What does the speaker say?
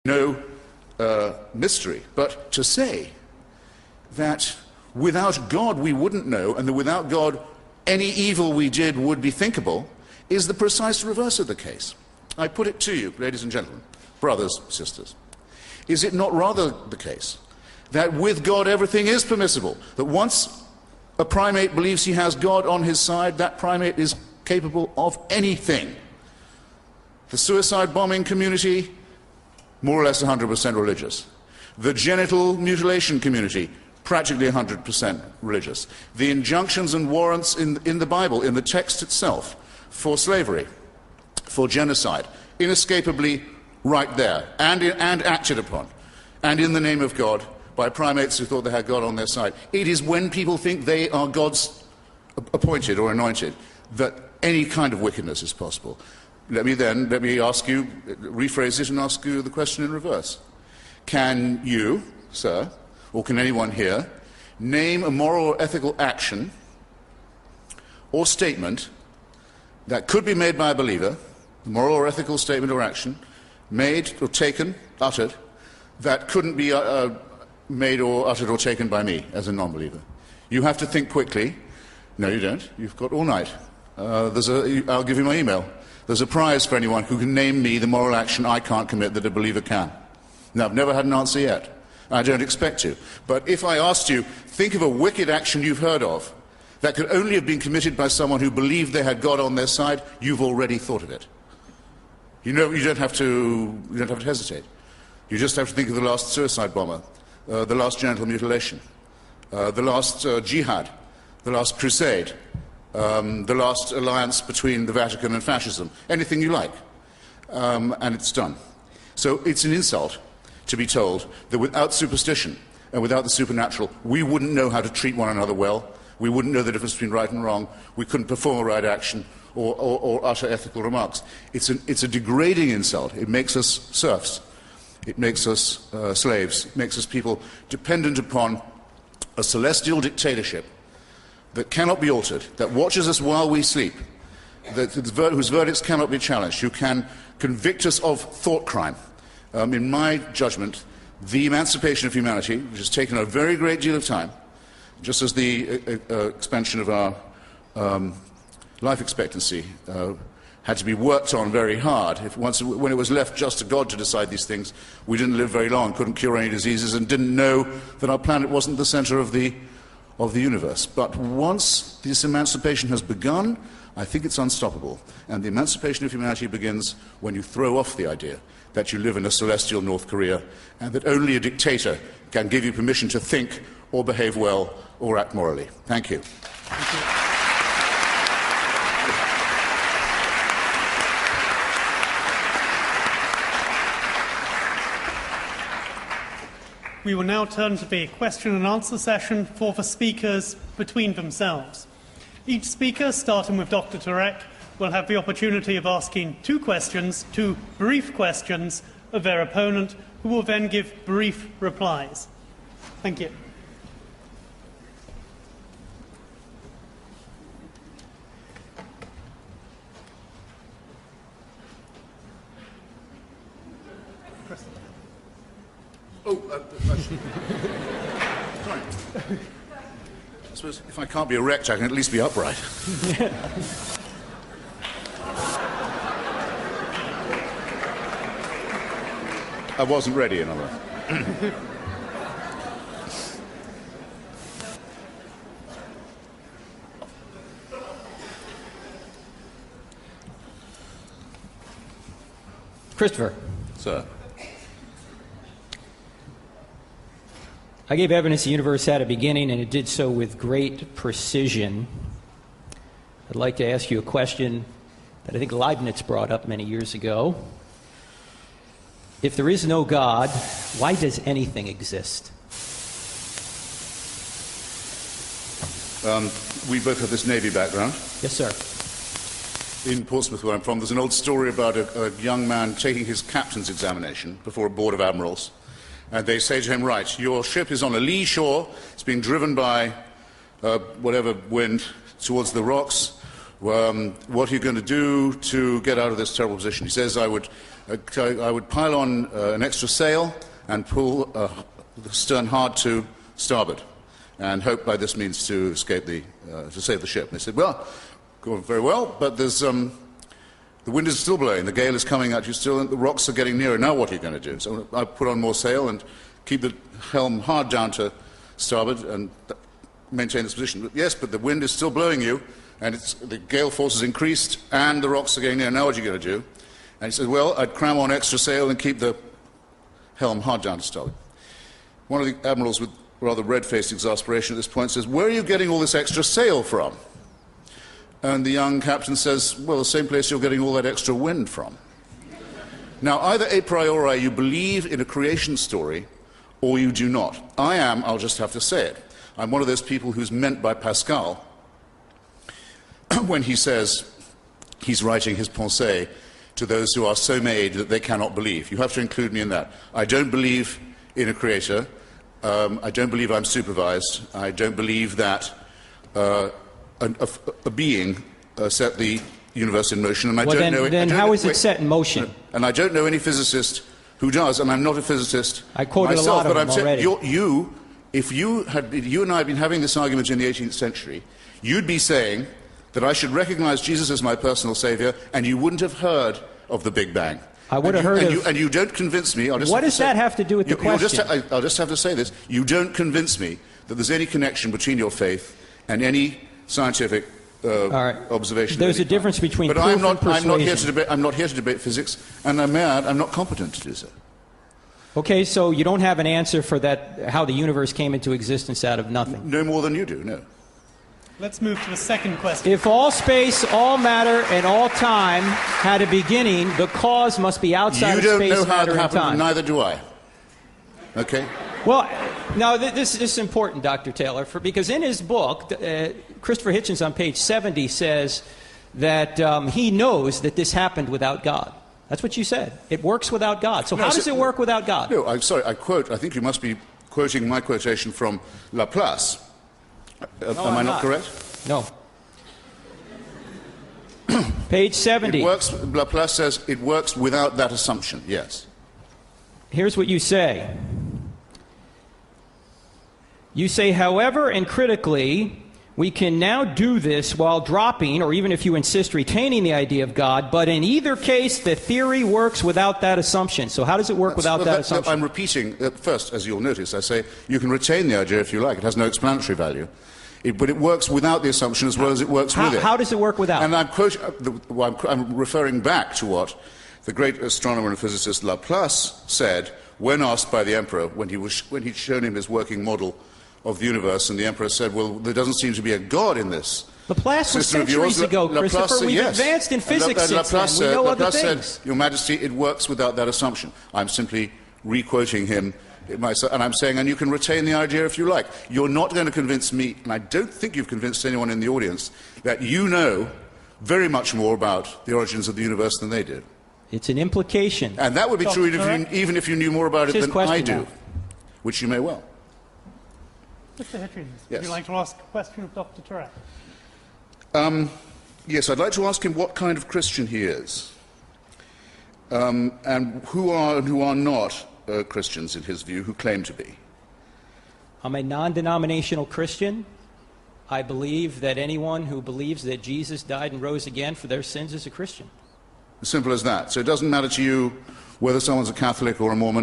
no mystery, but to say that without God we wouldn't know, and that without God any evil we did would be thinkable, is the precise reverse of the case. I put it to you, ladies and gentlemen, brothers, sisters. Is it not rather the case that with God everything is permissible, that once a primate believes he has God on his side, that primate is capable of anything? The suicide bombing community, more or less 100% religious. The genital mutilation community, practically 100% religious. The injunctions and warrants in the Bible, in the text itself, for slavery, for genocide, inescapably right there, and acted upon, and in the name of God, by primates who thought they had God on their side. It is when people think they are God's appointed or anointed that any kind of wickedness is possible. Let me ask you, rephrase it and ask you the question in reverse. Can you, sir, or can anyone here, name a moral or ethical action or statement that could be made by a believer, a moral or ethical statement or action, made or taken, uttered, that couldn't be made or uttered or taken by me as a non-believer? You have to think quickly. No, you don't. You've got all night. I'll give you my email. There's a prize for anyone who can name me the moral action I can't commit that a believer can. Now, I've never had an answer yet. I don't expect to. But if I asked you, think of a wicked action you've heard of that could only have been committed by someone who believed they had God on their side, you've already thought of it. You know, you don't have to hesitate. You just have to think of the last suicide bomber, the last genital mutilation, the last jihad, the last crusade, the last alliance between the Vatican and fascism, anything you like, and it's done. So it's an insult to be told that without superstition and without the supernatural, we wouldn't know how to treat one another well, we wouldn't know the difference between right and wrong, we couldn't perform a right action or utter ethical remarks. It's a degrading insult. It makes us serfs. It makes us slaves. It makes us people dependent upon a celestial dictatorship that cannot be altered, that watches us while we sleep, whose verdicts cannot be challenged, who can convict us of thought crime. In my judgment, the emancipation of humanity, which has taken a very great deal of time, just as the expansion of our life expectancy had to be worked on very hard. When it was left just to God to decide these things, we didn't live very long, couldn't cure any diseases, and didn't know that our planet wasn't the center of the universe. But once this emancipation has begun, I think it's unstoppable. And the emancipation of humanity begins when you throw off the idea that you live in a celestial North Korea and that only a dictator can give you permission to think or behave well or act morally. Thank you. Thank you. We will now turn to the question and answer session for the speakers between themselves. Each speaker, starting with Dr. Turek, will have the opportunity of asking two brief questions of their opponent, who will then give brief replies. Thank you. Sorry. I suppose if I can't be erect, I can at least be upright. I wasn't ready, in other words. Christopher. Sir. I gave evidence the universe had a beginning, and it did so with great precision. I'd like to ask you a question that I think Leibniz brought up many years ago. If there is no God, why does anything exist? We both have this Navy background. Yes, sir. In Portsmouth, where I'm from, there's an old story about a young man taking his captain's examination before a board of admirals. And they say to him, right, your ship is on a lee shore, it's being driven by whatever wind towards the rocks. What are you going to do to get out of this terrible position? He says, I would I would pile on an extra sail and pull the stern hard to starboard, and hope by this means to escape to save the ship. And they said, well, going very well, but there's the wind is still blowing, the gale is coming at you still, and the rocks are getting nearer. Now what are you going to do? So I put on more sail and keep the helm hard down to starboard and maintain this position. But yes, but the wind is still blowing you, and the gale force has increased, and the rocks are getting near. Now what are you going to do? And he said, well, I'd cram on extra sail and keep the helm hard down to starboard. One of the admirals, with rather red-faced exasperation at this point, says, where are you getting all this extra sail from? And the young captain says, well, the same place you're getting all that extra wind from. Now, either a priori you believe in a creation story, or you do not. I am, I'll just have to say it, I'm one of those people who's meant by Pascal when he says he's writing his pensée to those who are so made that they cannot believe. You have to include me in that. I don't believe in a creator. I don't believe I'm supervised. I don't believe that a being set the universe in motion, and I don't know. Then how is it set in motion? And I don't know any physicist who does, and I'm not a physicist I quoted myself. a lot of but them already. If you and I had been having this argument in the 18th century, you'd be saying that I should recognize Jesus as my personal savior, and you wouldn't have heard of the Big Bang. I would have heard of... And you don't convince me... What does that have to do with the question? I'll just have to say this. You don't convince me that there's any connection between your faith and any scientific observation. There's a difference between proof and persuasion. I'm not here to debate physics, and I'm not competent to do so. Okay, so you don't have an answer for that, how the universe came into existence out of nothing. No more than you do, no. Let's move to the second question. If all space, all matter, and all time had a beginning, the cause must be outside of space, matter, and time. You don't know how it happened, neither do I. Okay? Well, now this is important, Dr. Taylor, because in his book, Christopher Hitchens on page 70 says that he knows that this happened without God. That's what you said. It works without God. So how does it work without God? No, I'm sorry, I think you must be quoting my quotation from Laplace. No, am I not correct? No. Page 70. Laplace says it works without that assumption, yes. Here's what you say. You say, however, and critically, we can now do this while dropping, or even if you insist, retaining the idea of God, but in either case, the theory works without that assumption. So how does it work without that assumption? I'm repeating, first, as you'll notice, I say you can retain the idea if you like. It has no explanatory value. But it works without the assumption as well as it works with it. How does it work without? And I'm referring back to what the great astronomer and physicist Laplace said when asked by the emperor, when he'd shown him his working model of the universe, and the emperor said, well, there doesn't seem to be a God in this. Laplace was centuries ago, Christopher. We've advanced in physics since then. We know other things. Said, Your Majesty, it works without that assumption. I'm simply re-quoting him, and I'm saying, and you can retain the idea if you like. You're not going to convince me, and I don't think you've convinced anyone in the audience, that you know very much more about the origins of the universe than they did. It's an implication. And that would be true even if you knew more about it than I do, which you may well. Mr. Hitchens, would you like to ask a question of Dr. Turek? Yes, I'd like to ask him what kind of Christian he is, and who are and who are not Christians, in his view, who claim to be. I'm a non-denominational Christian. I believe that anyone who believes that Jesus died and rose again for their sins is a Christian. As simple as that. So it doesn't matter to you whether someone's a Catholic or a Mormon.